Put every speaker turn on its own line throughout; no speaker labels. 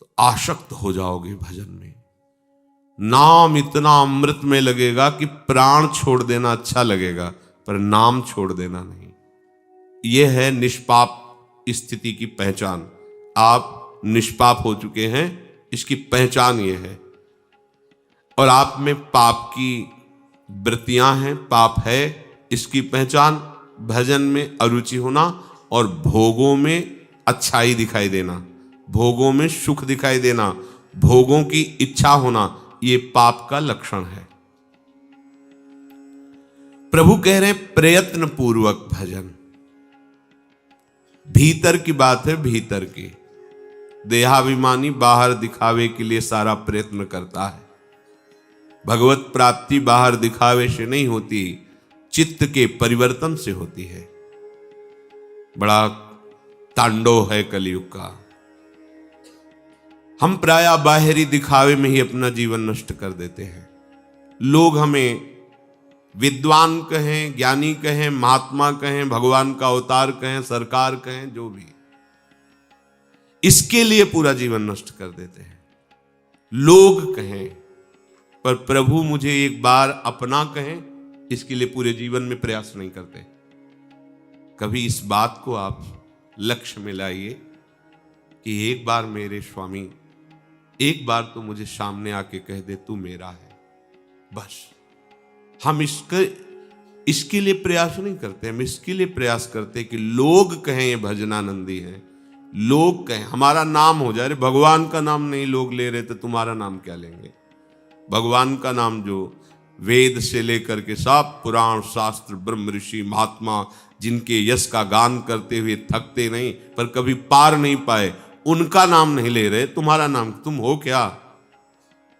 तो आसक्त हो जाओगे भजन में। नाम इतना अमृत में लगेगा कि प्राण छोड़ देना अच्छा लगेगा, पर नाम छोड़ देना नहीं। यह है निष्पाप स्थिति की पहचान। आप निष्पाप हो चुके हैं, इसकी पहचान यह है। और आप में पाप की वृत्तियां हैं, पाप है, इसकी पहचान भजन में अरुचि होना और भोगों में अच्छाई दिखाई देना, भोगों में सुख दिखाई देना, भोगों की इच्छा होना, ये पाप का लक्षण है। प्रभु कह रहे हैं प्रयत्न पूर्वक भजन। भीतर की बात है, भीतर की। देहाभिमानी बाहर दिखावे के लिए सारा प्रयत्न करता है। भगवत प्राप्ति बाहर दिखावे से नहीं होती, चित्त के परिवर्तन से होती है। बड़ा तांडव है कलयुग का। हम प्रायः बाहरी दिखावे में ही अपना जीवन नष्ट कर देते हैं। लोग हमें विद्वान कहें, ज्ञानी कहें, महात्मा कहें, भगवान का अवतार कहें, सरकार कहें, जो भी, इसके लिए पूरा जीवन नष्ट कर देते हैं। लोग कहें, पर प्रभु मुझे एक बार अपना कहें, इसके लिए पूरे जीवन में प्रयास नहीं करते। कभी इस बात को आप लक्ष्य में लाइए कि एक बार मेरे स्वामी, एक बार तो मुझे सामने आके कह दे तू मेरा है। बस हम इसके लिए प्रयास नहीं करते। हम इसके लिए प्रयास करते कि लोग कहें ये भजनानंदी है, लोग कहें हमारा नाम हो जाए। भगवान का नाम नहीं लोग ले रहे तो तुम्हारा नाम क्या लेंगे? भगवान का नाम जो वेद से लेकर के सब पुराण शास्त्र, ब्रह्म ऋषि महात्मा जिनके यश का गान करते हुए थकते नहीं पर कभी पार नहीं पाए, उनका नाम नहीं ले रहे, तुम्हारा नाम, तुम हो क्या?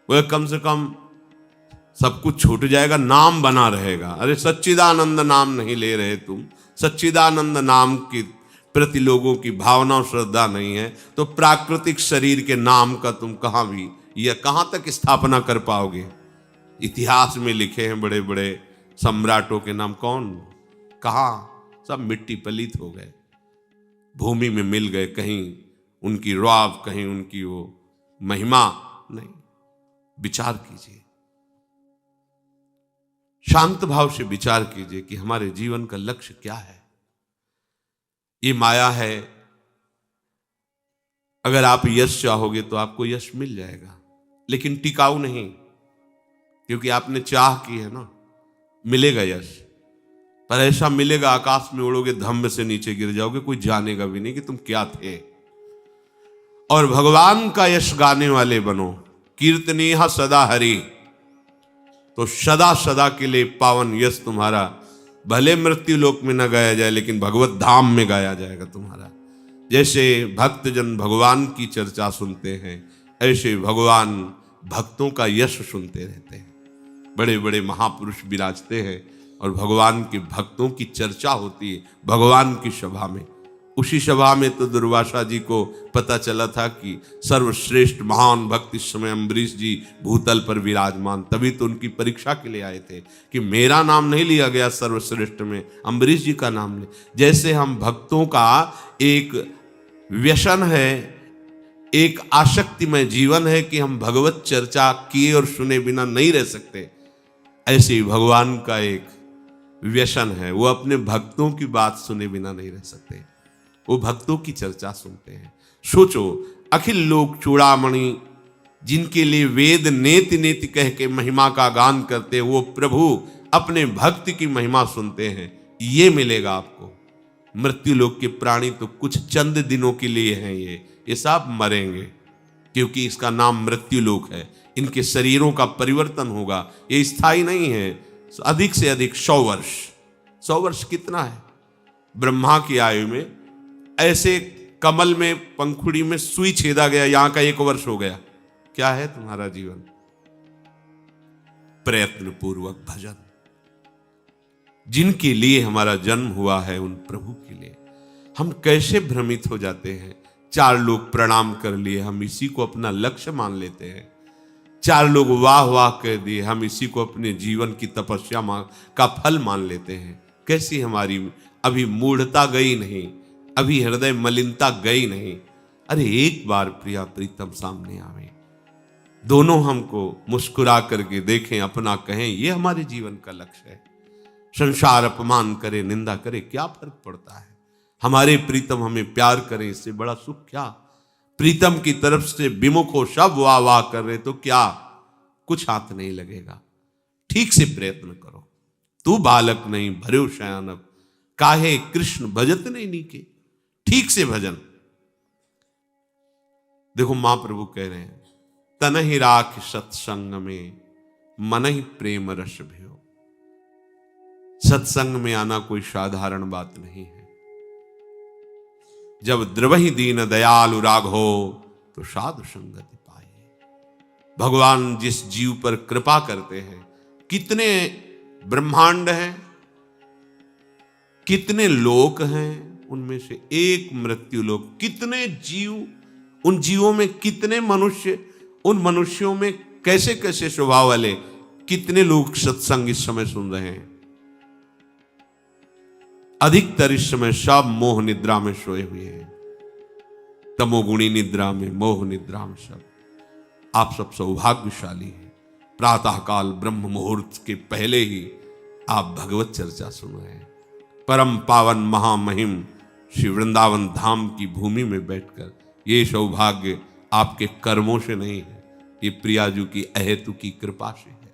वह कम से कम सब कुछ छूट जाएगा, नाम बना रहेगा। अरे सच्चिदानंद नाम नहीं ले रहे तुम, सच्चिदानंद नाम की प्रति लोगों की भावना और श्रद्धा नहीं है, तो प्राकृतिक शरीर के नाम का तुम कहां भी या कहां तक स्थापना कर पाओगे? इतिहास में लिखे हैं बड़े बड़े सम्राटों के नाम, कौन कहां? सब मिट्टी पलीत हो गए, भूमि में मिल गए। कहीं उनकी रौब, कहीं उनकी वो महिमा नहीं। विचार कीजिए, शांत भाव से विचार कीजिए कि हमारे जीवन का लक्ष्य क्या है। ये माया है। अगर आप यश चाहोगे तो आपको यश मिल जाएगा, लेकिन टिकाऊ नहीं, क्योंकि आपने चाह की है ना। मिलेगा यश, पर ऐसा मिलेगा आकाश में उड़ोगे, धम्म से नीचे गिर जाओगे, कोई जानेगा भी नहीं कि तुम क्या थे। और भगवान का यश गाने वाले बनो, कीर्तनीय सदा हरि, तो सदा सदा के लिए पावन यश तुम्हारा भले मृत्यु लोक में न गाया जाए, लेकिन भगवत धाम में गाया जाएगा तुम्हारा। जैसे भक्तजन भगवान की चर्चा सुनते हैं, ऐसे भगवान भक्तों का यश सुनते रहते हैं। बड़े बड़े महापुरुष विराजते हैं और भगवान के भक्तों की चर्चा होती है भगवान की सभा में। उसी सभा में तो दुर्वासा जी को पता चला था कि सर्वश्रेष्ठ महान भक्त इस समय अम्बरीश जी भूतल पर विराजमान। तभी तो उनकी परीक्षा के लिए आए थे कि मेरा नाम नहीं लिया गया सर्वश्रेष्ठ में, अम्बरीश जी का नाम ले। जैसे हम भक्तों का एक व्यसन है, एक आसक्तिमय जीवन है कि हम भगवत चर्चा किए और सुने बिना नहीं रह सकते, ऐसे ही भगवान का एक व्यसन है, वो अपने भक्तों की बात सुने बिना नहीं रह सकते, वो भक्तों की चर्चा सुनते हैं। सोचो, अखिल लोक चूड़ामणि जिनके लिए वेद नेति नेति कह के महिमा का गान करते हैं, वो प्रभु अपने भक्त की महिमा सुनते हैं। ये मिलेगा आपको। मृत्यु लोक के प्राणी तो कुछ चंद दिनों के लिए हैं, ये सब मरेंगे, क्योंकि इसका नाम मृत्यु लोक है। इनके शरीरों का परिवर्तन होगा, ये स्थायी नहीं है। अधिक से अधिक 100 वर्ष। 100 वर्ष कितना है? ब्रह्मा की आयु में ऐसे कमल में, पंखुड़ी में सुई छेदा गया, यहां का 1 वर्ष हो गया। क्या है तुम्हारा जीवन? प्रयत्न पूर्वक भजन। जिनके लिए हमारा जन्म हुआ है, उन प्रभु के लिए हम कैसे भ्रमित हो जाते हैं। 4 लोग प्रणाम कर लिए, हम इसी को अपना लक्ष्य मान लेते हैं। 4 लोग वाह वाह कह दिए, हम इसी को अपने जीवन की तपस्या का फल मान लेते हैं। कैसी हमारी अभी मूढ़ता गई नहीं, अभी हृदय मलिनता गई नहीं, अरे एक बार प्रिया प्रीतम सामने आवे, दोनों हमको मुस्कुरा करके देखें, अपना कहें, ये हमारे जीवन का लक्ष्य है। संसार अपमान करे, निंदा करे, क्या फर्क पड़ता है? हमारे प्रीतम हमें प्यार करें, इससे बड़ा सुख क्या? प्रीतम की तरफ से विमुख हो, सब वाह वाह कर रहे तो क्या, कुछ हाथ नहीं लगेगा। ठीक से प्रयत्न करो। तू बालक नहीं भर्यो शयानब, काहे कृष्ण भजत नहीं नीके। ठीक से भजन। देखो महाप्रभु कह रहे हैं, तन ही राख सत्संग में, मन ही प्रेम रस भयो। सत्संग में आना कोई साधारण बात नहीं है। जब द्रवहि दीन दयालु राघो, तो साधु संगति पाए। भगवान जिस जीव पर कृपा करते हैं, कितने ब्रह्मांड हैं, कितने लोक हैं, उनमें से एक मृत्यु लोक। कितने जीव, उन जीवों में कितने मनुष्य, उन मनुष्यों में कैसे कैसे स्वभाव वाले, कितने लोग सत्संग इस समय सुन रहे हैं। अधिकतर इस समय सब मोह निद्रा में सोए हुए हैं, तमोगुणी निद्रा में, मोह निद्रा में सब। आप सब सौभाग्यशाली हैं। प्रातःकाल ब्रह्म मुहूर्त के पहले ही आप भगवत चर्चा सुन रहे हैं। परम पावन महामहिम श्री वृंदावन धाम की भूमि में बैठकर, ये सौभाग्य आपके कर्मों से नहीं है, ये प्रियाजू की अहेतु की कृपा से है।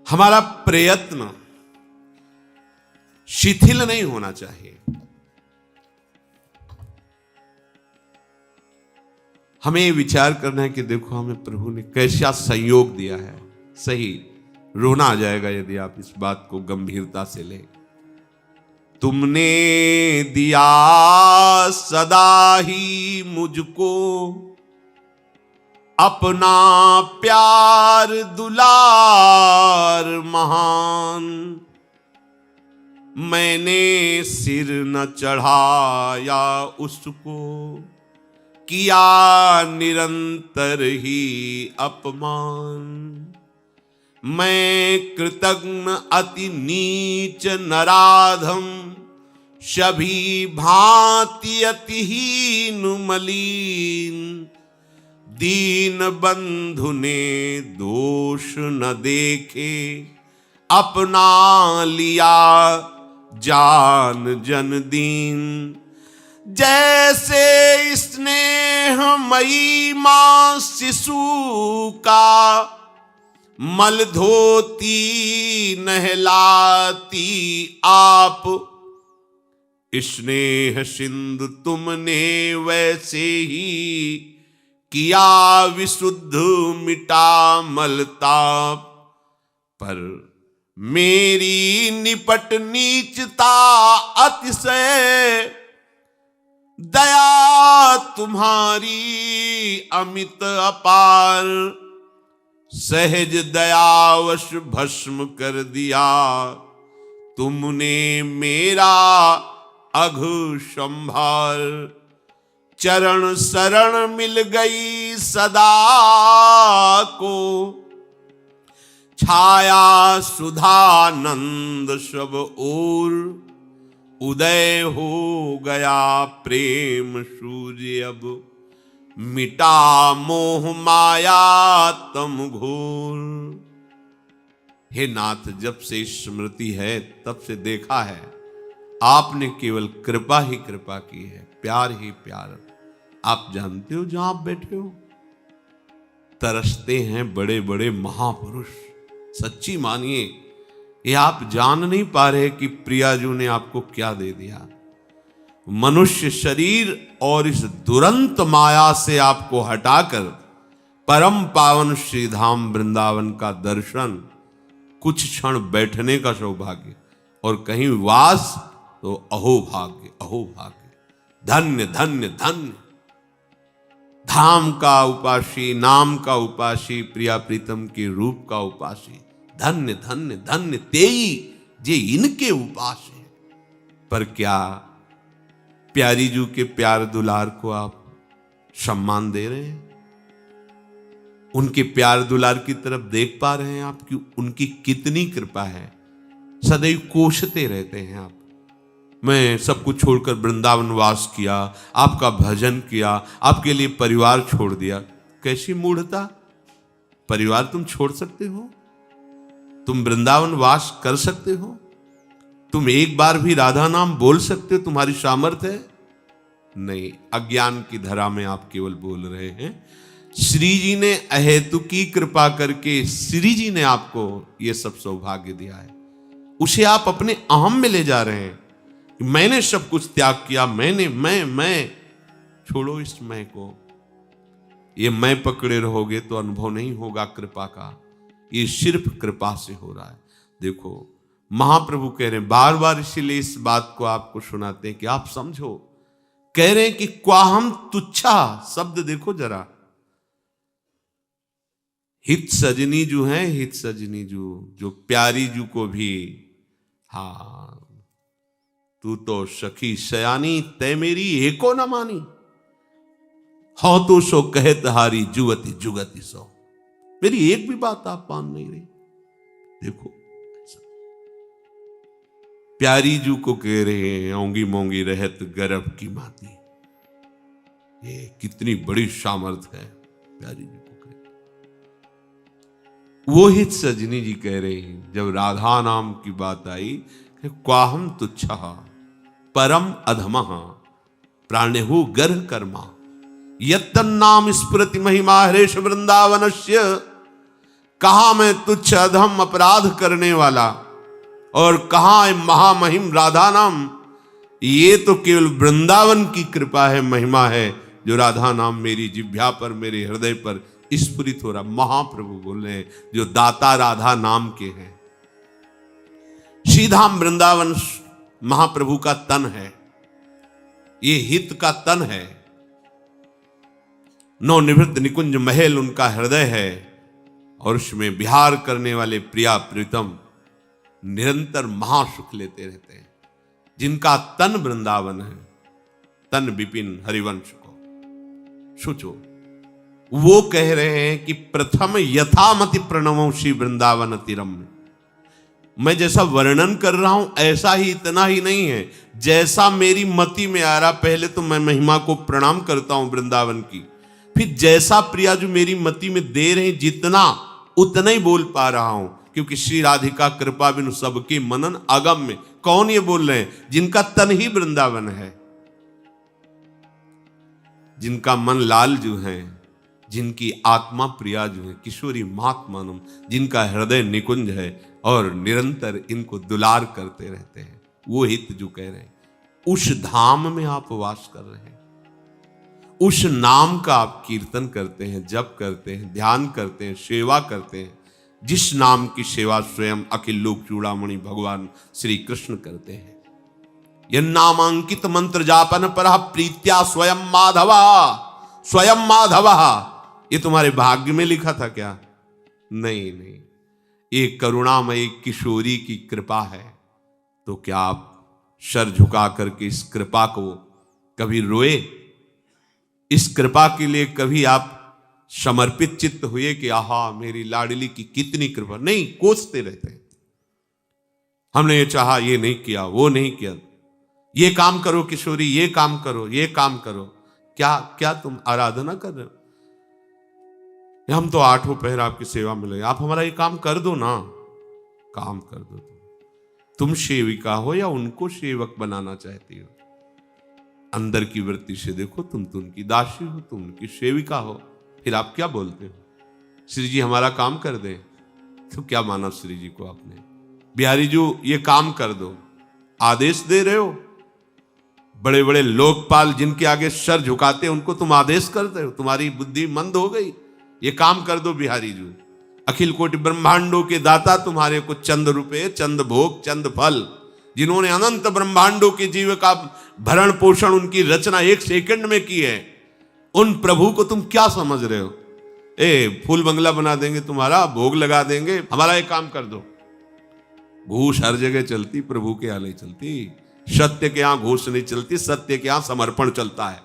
हमारा प्रयत्न शिथिल नहीं होना चाहिए। हमें विचार करना है कि देखो हमें प्रभु ने कैसा संयोग दिया है। सही रोना आ जाएगा यदि आप इस बात को गंभीरता से ले। तुमने दिया सदा ही मुझको अपना प्यार दुलार महान, मैंने सिर न चढ़ाया उसको, किया निरंतर ही अपमान। मैं कृतघ्न अति नीच नराधम, सभी भांति अतिहीन मलीन। दीन बंधु ने दोष न देखे, अपना लिया जान जन दीन। जैसे स्नेह मई मां शिशु का, मल धोती नहलाती आप। स्नेह सिंधु तुमने वैसे ही, किया विशुद्ध मिटा मलताप। पर मेरी निपट नीचता अतिशय, दया तुम्हारी अमित अपार। सहज दयावश भस्म कर दिया, तुमने मेरा अघु संभार। चरण शरण मिल गई सदा को, छाया सुधानंद सब ओर। उदय हो गया प्रेम सूर्य अब, मिटा मोह माया तम घोर। हे नाथ, जब से स्मृति है तब से देखा है आपने केवल कृपा ही कृपा की है, प्यार ही प्यार। आप जानते हो जहां आप बैठे हो, तरसते हैं बड़े बड़े महापुरुष। सच्ची मानिए, ये आप जान नहीं पा रहे कि प्रियाजू ने आपको क्या दे दिया। मनुष्य शरीर और इस दुरंत माया से आपको हटाकर परम पावन श्री धाम वृंदावन का दर्शन, कुछ क्षण बैठने का सौभाग्य और कहीं वास, तो अहो भाग्य, अहो भाग्य। धन्य धन्य धन्य। धाम का उपासी, नाम का उपासी, प्रिया प्रीतम के रूप का उपासी। धन्य धन्य धन्य तेई जे इनके उपास है। पर क्या प्यारी जू के प्यार दुलार को आप सम्मान दे रहे हैं? उनके प्यार दुलार की तरफ देख पा रहे हैं आप कि उनकी कितनी कृपा है? सदैव कोसते रहते हैं आप, मैं सब कुछ छोड़कर वृंदावन वास किया, आपका भजन किया, आपके लिए परिवार छोड़ दिया। कैसी मूढ़ता! परिवार तुम छोड़ सकते हो? तुम वृंदावन वास कर सकते हो? तुम एक बार भी राधा नाम बोल सकते हो? तुम्हारी सामर्थ्य है? नहीं, अज्ञान की धरा में आप केवल बोल रहे हैं। श्री जी ने अहेतु की कृपा करके श्री जी ने आपको ये सब सौभाग्य दिया है, उसे आप अपने अहम में ले जा रहे हैं। मैंने सब कुछ त्याग किया, मैं छोड़ो इस मैं को। ये मैं पकड़े रहोगे तो अनुभव नहीं होगा कृपा का। ये सिर्फ कृपा से हो रहा है। देखो महाप्रभु कह रहे हैं बार बार, इसीलिए इस बात को आपको सुनाते हैं कि आप समझो। कह रहे हैं कि क्वाहम तुच्छा, शब्द देखो जरा। हित सजनी जू है, हित सजनी जू, जो प्यारी जू को भी, हाँ तू तो सखी सयानी, तय मेरी एको न मानी, हो तो सो कहत हारी जुगति जुगति सो। मेरी एक भी बात आप मान नहीं रही। देखो प्यारी जू को कह रहे हैं औंगी मोंगी रहत गर्भ की माती। ये कितनी बड़ी सामर्थ्य है प्यारी जी को कह। वो हित सजनी जी कह रहे हैं जब राधा नाम की बात आई, क्वाहम तुच्छा परम अधमः प्राणेहु गर्ह कर्मा, यत्तन नाम स्फुरति महिमा हरेश वृंदावनस्य। कहा मैं तुच्छ अधम अपराध करने वाला, और कहा महामहिम राधा नाम। ये तो केवल वृंदावन की कृपा है, महिमा है, जो राधा नाम मेरी जिह्वा पर, मेरे हृदय पर स्फुरित हो रहा। महाप्रभु बोल रहे हैं जो दाता राधा नाम के हैं। सीधा वृंदावन महाप्रभु का तन है, ये हित का तन है। नवनिवृत्त निकुंज महल उनका हृदय है, और उसमें विहार करने वाले प्रिया प्रीतम निरंतर महासुख लेते रहते हैं। जिनका तन वृंदावन है, तन विपिन हरिवंश को सोचो। वो कह रहे हैं कि प्रथम यथामति प्रणवों श्री वृंदावन तिरम। मैं जैसा वर्णन कर रहा हूं ऐसा ही, इतना ही नहीं है, जैसा मेरी मति में आ रहा। पहले तो मैं महिमा को प्रणाम करता हूं वृंदावन की, फिर जैसा प्रिया जो मेरी मति में दे रहे हैं जितना, उतना ही बोल पा रहा हूं, क्योंकि श्री राधिका कृपा बिनु सबके मनन अगम में। कौन ये बोल रहे हैं? जिनका तन ही वृंदावन है, जिनका मन लाल जो है, जिनकी आत्मा प्रिया जो है, किशोरी महात्मानम, जिनका हृदय निकुंज है और निरंतर इनको दुलार करते रहते हैं। वो हित जो कह रहे हैं, उस धाम में आप वास कर रहे हैं, उस नाम का आप कीर्तन करते हैं, जप करते हैं, ध्यान करते हैं, सेवा करते हैं, जिस नाम की सेवा स्वयं अखिल लोक चूड़ामणि भगवान श्री कृष्ण करते हैं। यह नामांकित मंत्र जापन पर प्रीत्या स्वयं माधवा, स्वयं माधवा। ये तुम्हारे भाग्य में लिखा था क्या? नहीं नहीं, ये करुणामयी किशोरी की कृपा है। तो क्या आप सर झुका करके इस कृपा को कभी रोए? इस कृपा के लिए कभी आप समर्पित चित्त हुए कि आहा मेरी लाडली की कितनी कृपा? नहीं, कोसते रहते हैं। हमने ये चाहा, ये नहीं किया, वो नहीं किया, ये काम करो किशोरी, ये काम करो, ये काम करो। क्या क्या तुम आराधना कर रहे हो? हम तो आठों पहर आपकी सेवा में लगे, आप हमारा ये काम कर दो ना। काम कर दो। तुम सेविका हो या उनको सेवक बनाना चाहती हो? अंदर की वृत्ति से देखो, तुम तो उनकी दासी हो, तुम उनकी सेविका हो, फिर आप क्या बोलते हो? श्री जी हमारा काम कर दे, तो क्या माना श्री जी को आपने? बिहारी जी ये काम कर दो, आदेश दे रहे हो। बड़े बड़े लोकपाल जिनके आगे सर झुकाते उनको तुम आदेश करते हो। तुम्हारी बुद्धि मंद हो गई। ये काम कर दो बिहारी जी। अखिल कोटि ब्रह्मांडों के दाता तुम्हारे को चंद रुपए, चंद भोग, चंद फल, जिन्होंने अनंत ब्रह्मांडों के जीव का भरण पोषण, उनकी रचना एक सेकंड में की है, उन प्रभु को तुम क्या समझ रहे हो? फूल बंगला बना देंगे तुम्हारा, भोग लगा देंगे, हमारा एक काम कर दो। घूस हर जगह चलती, प्रभु के यहाँ नहीं चलती। सत्य के यहाँ घूस नहीं चलती, सत्य के यहाँ समर्पण चलता है।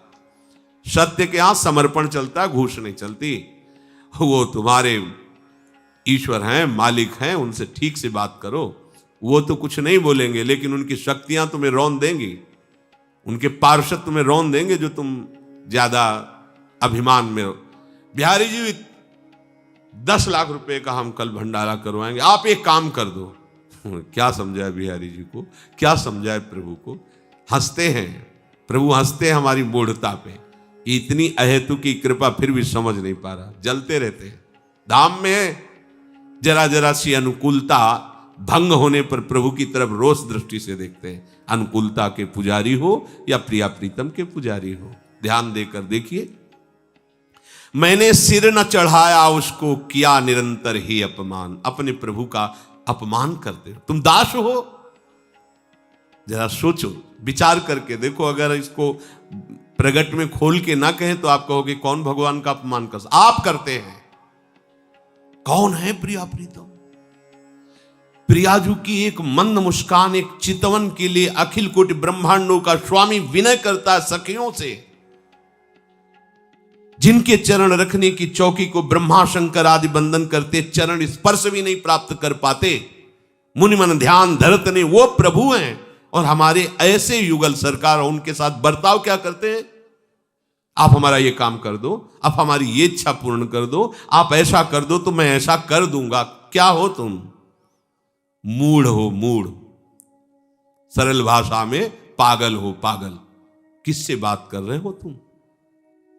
सत्य के यहाँ समर्पण चलता है, घूस नहीं चलती। वो तुम्हारे ईश्वर हैं, मालिक हैं, उनसे ठीक से बात करो। वो तो कुछ नहीं बोलेंगे, लेकिन उनकी शक्तियां तुम्हें रौंद देंगी, उनके पार्षद तुम्हें रौंद देंगे जो तुम ज्यादा अभिमान में हो। बिहारी जी 10 लाख रुपए का हम कल भंडारा करवाएंगे, आप एक काम कर दो। क्या समझाए बिहारी जी को, क्या समझाए प्रभु को। हंसते हैं प्रभु, हंसते हैं हमारी मूढ़ता पे। इतनी अहेतु की कृपा फिर भी समझ नहीं पा रहा, जलते रहते हैं। धाम में जरा जरा सी अनुकूलता भंग होने पर प्रभु की तरफ रोष दृष्टि से देखते हैं। अनुकूलता के पुजारी हो या प्रिया प्रीतम के पुजारी हो, ध्यान देकर देखिए। मैंने सिर न चढ़ाया उसको, किया निरंतर ही अपमान। अपने प्रभु का अपमान करते हो, तुम दास हो। जरा सोचो, विचार करके देखो। अगर इसको प्रगट में खोल के ना कहें तो आप कहोगे कौन भगवान का अपमान कर, आप करते हैं। कौन है प्रिया प्रीतम? प्रियाजू की एक मंद मुस्कान, एक चितवन के लिए अखिल कोटि ब्रह्मांडों का स्वामी विनय करता है सखियों से। जिनके चरण रखने की चौकी को ब्रह्मा शंकर आदि बंदन करते, चरण स्पर्श भी नहीं प्राप्त कर पाते, मुनि मन ध्यान धरत नहीं, वो प्रभु हैं। और हमारे ऐसे युगल सरकार उनके साथ बर्ताव क्या करते हैं? आप हमारा ये काम कर दो, आप हमारी ये इच्छा पूर्ण कर दो, आप ऐसा कर दो तो मैं ऐसा कर दूंगा। क्या हो तुम? मूढ़ हो, मूढ़। सरल भाषा में पागल हो, पागल। किससे बात कर रहे हो तुम?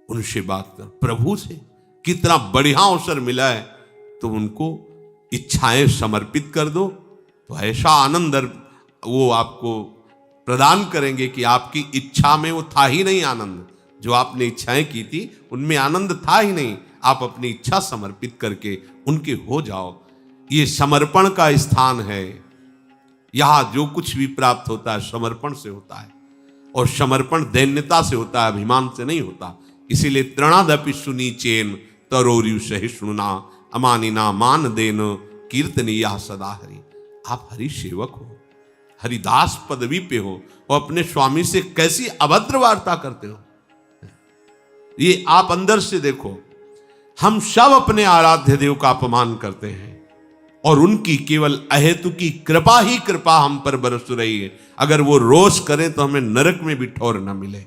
उनसे बात कर, प्रभु से। कितना बढ़िया अवसर मिला है, तो उनको इच्छाएं समर्पित कर दो, तो ऐसा आनंद वो आपको प्रदान करेंगे कि आपकी इच्छा में वो था ही नहीं आनंद। जो आपने इच्छाएं की थी उनमें आनंद था ही नहीं। आप अपनी इच्छा समर्पित करके उनके हो जाओ। ये समर्पण का स्थान है। यहां जो कुछ भी प्राप्त होता है समर्पण से होता है, और समर्पण दैन्यता से होता है, अभिमान से नहीं होता। इसीलिए तृणादपि सुनीचेन तरोरु सहिष्णुना अमानिना मान देन कीर्तनीया सदा हरि। आप हरि सेवक हो, हरिदास पदवी पे हो, और अपने स्वामी से कैसी अभद्र वार्ता करते हो। ये आप अंदर से देखो। हम सब अपने आराध्य देव का अपमान करते हैं, और उनकी केवल अहेतु की कृपा ही कृपा हम पर बरस रही है। अगर वो रोष करें तो हमें नरक में भी ठौर न मिले।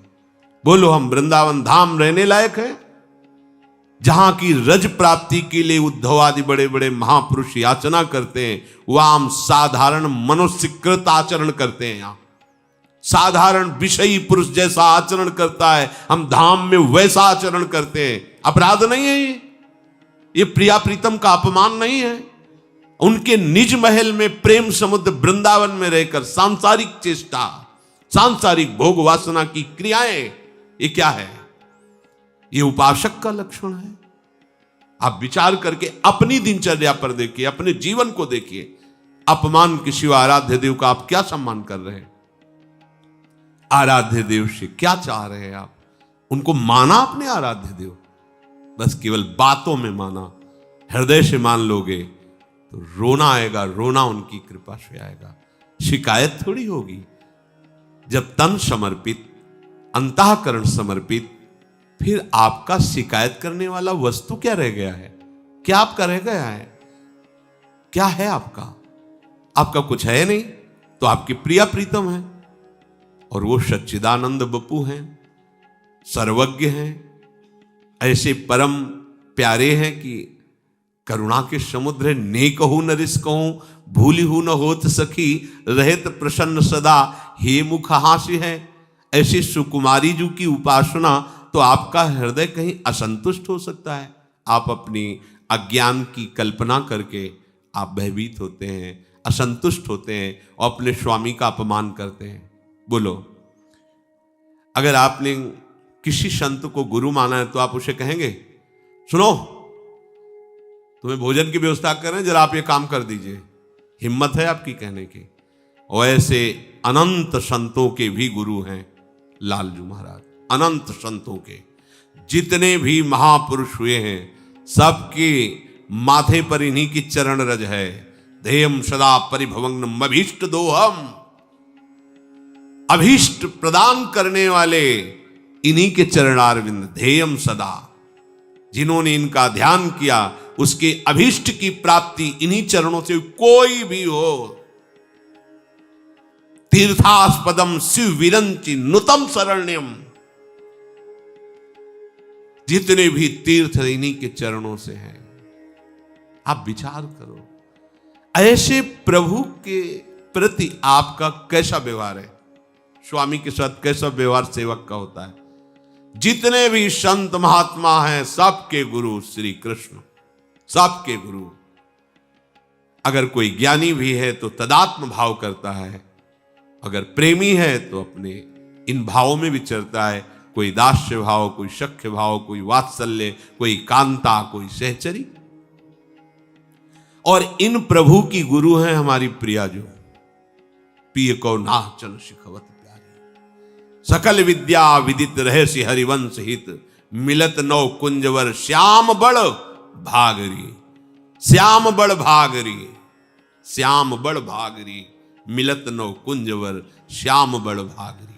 बोलो, हम वृंदावन धाम रहने लायक है, जहां की रज प्राप्ति के लिए उद्धव आदि बड़े बड़े महापुरुष याचना करते हैं, वह हम साधारण मनुष्यकृत आचरण करते हैं। यहां साधारण विषयी पुरुष जैसा आचरण करता है, हम धाम में वैसा आचरण करते हैं। अपराध नहीं है ये प्रिया प्रीतम का अपमान नहीं है। उनके निज महल में प्रेम समुद्र वृंदावन में रहकर सांसारिक चेष्टा, सांसारिक भोग वासना की क्रियाएं, ये क्या है? ये उपासक का लक्षण है। आप विचार करके अपनी दिनचर्या पर देखिए, अपने जीवन को देखिए। अपमान के सिवा आराध्य देव का आप क्या सम्मान कर रहे हैं? आराध्य देव से क्या चाह रहे हैं आप? उनको माना अपने आराध्य देव, बस केवल बातों में माना। हृदय से मान लोगे तो रोना आएगा, रोना उनकी कृपा से आएगा, शिकायत थोड़ी होगी। जब तन समर्पित, अंतःकरण समर्पित, फिर आपका शिकायत करने वाला वस्तु क्या रह गया है? क्या आपका रह गया है? क्या है आपका? आपका कुछ है नहीं, तो आपकी प्रिया प्रीतम है, और वो सच्चिदानंद बपू हैं, सर्वज्ञ हैं, ऐसे परम प्यारे हैं कि करुणा के समुद्र ने कहूं न रिस कहूं, भूली हूं न होत सखी, रहत प्रसन्न सदा हे मुख हास्य है। ऐसी सुकुमारी जी की उपासना तो आपका हृदय कहीं असंतुष्ट हो सकता है। आप अपनी अज्ञान की कल्पना करके आप भयभीत होते हैं, असंतुष्ट होते हैं, और अपने स्वामी का अपमान करते हैं। बोलो, अगर आपने किसी संत को गुरु माना है तो आप उसे कहेंगे, सुनो तुम्हें भोजन की व्यवस्था करें, जरा आप ये काम कर दीजिए। हिम्मत है आपकी कहने की? और ऐसे अनंत संतों के भी गुरु हैं लालजू महाराज। अनंत संतों के जितने भी महापुरुष हुए हैं, सबके माथे पर इन्हीं की चरण रज है। ध्येयम सदा परिभवग्नम अभीष्ट दोहम। अभीष्ट प्रदान करने वाले इन्हीं के चरणारविंद। ध्येयम सदा, जिन्होंने इनका ध्यान किया उसके अभीष्ट की प्राप्ति इन्हीं चरणों से। कोई भी हो, तीर्थास्पदम शिव विरंचि नुतम शरण्यम। जितने भी तीर्थ इन्हीं के चरणों से हैं। आप विचार करो, ऐसे प्रभु के प्रति आपका कैसा व्यवहार है? स्वामी के साथ कैसा व्यवहार सेवक का होता है? जितने भी संत महात्मा हैं सबके गुरु श्री कृष्ण, सबके गुरु। अगर कोई ज्ञानी भी है तो तदात्म भाव करता है, अगर प्रेमी है तो अपने इन भावों में विचरता है। कोई दास्य भाव, कोई सख्य भाव, कोई वात्सल्य, कोई कांता, कोई सहचरी। और इन प्रभु की गुरु हैं हमारी प्रिया जो पिय को नाचन शिखवत प्यारी। सकल विद्या विदित रहे सि हरिवंश हित, मिलत नौ कुंजवर श्याम बड़ भागरी। श्याम बड़ भागरी, श्याम बड़ भागरी, मिलत नौ कुंजवर श्याम बड़ भागरी।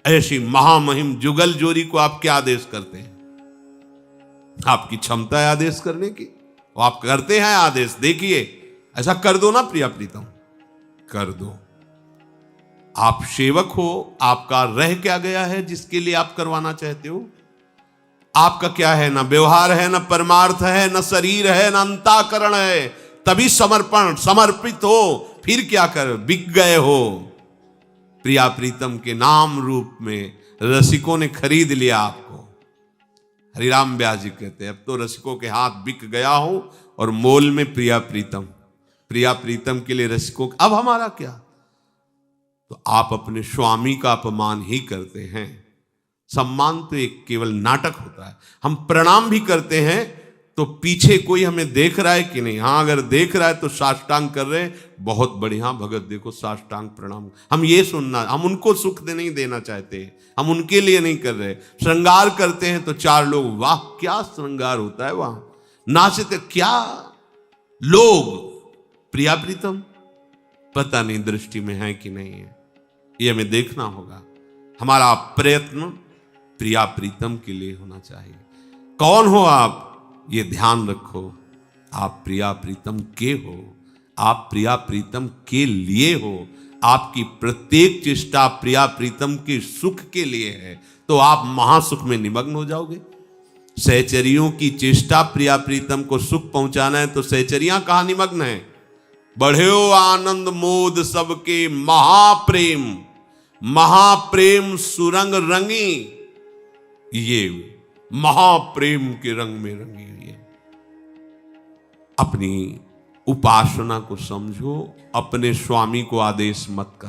ऐसी महामहिम जुगल जोरी को आप क्या आदेश करते हैं? आपकी क्षमता है आदेश करने की, वो आप करते हैं आदेश। देखिए, ऐसा कर दो ना प्रिया प्रीतम, कर दो। आप सेवक हो, आपका रह क्या गया है जिसके लिए आप करवाना चाहते हो? आपका क्या है? ना व्यवहार है, ना परमार्थ है, ना शरीर है, ना अंताकरण है। तभी समर्पण, समर्पित हो। फिर क्या कर, बिक गए हो। प्रिया प्रीतम के नाम रूप में रसिकों ने खरीद लिया आपको। हरिराम व्यास जी कहते हैं, अब तो रसिकों के हाथ बिक गया हूं और मोल में प्रिया प्रीतम। प्रिया प्रीतम के लिए रसिकों, अब हमारा क्या? तो आप अपने स्वामी का अपमान ही करते हैं। सम्मान तो एक केवल नाटक होता है। हम प्रणाम भी करते हैं तो पीछे कोई हमें देख रहा है कि नहीं। हाँ, अगर देख रहा है तो साष्टांग कर रहे हैं, बहुत बढ़िया भगत देखो साष्टांग प्रणाम। हम ये सुनना, हम उनको सुख नहीं देना चाहते, हम उनके लिए नहीं कर रहे। श्रृंगार करते हैं तो चार लोग, वाह क्या श्रृंगार होता है वहां, नाचते क्या लोग। प्रिया प्रीतम पता नहीं दृष्टि में है कि नहीं है, ये हमें देखना होगा। हमारा प्रयत्न प्रिया प्रीतम के लिए होना चाहिए। कौन हो आप, ये ध्यान रखो। आप प्रिया प्रीतम के हो, आप प्रिया प्रीतम के लिए हो। आपकी प्रत्येक चेष्टा प्रिया प्रीतम के सुख के लिए है, तो आप महासुख में निमग्न हो जाओगे। सहचरियों की चेष्टा प्रिया प्रीतम को सुख पहुंचाना है, तो सहचरियां कहां निमग्न है? बढ़्यो आनंद मोद सबके महाप्रेम, महाप्रेम सुरंग रंगी। ये महाप्रेम के रंग में रंगी हुई है। अपनी उपासना को समझो, अपने स्वामी को आदेश मत कर।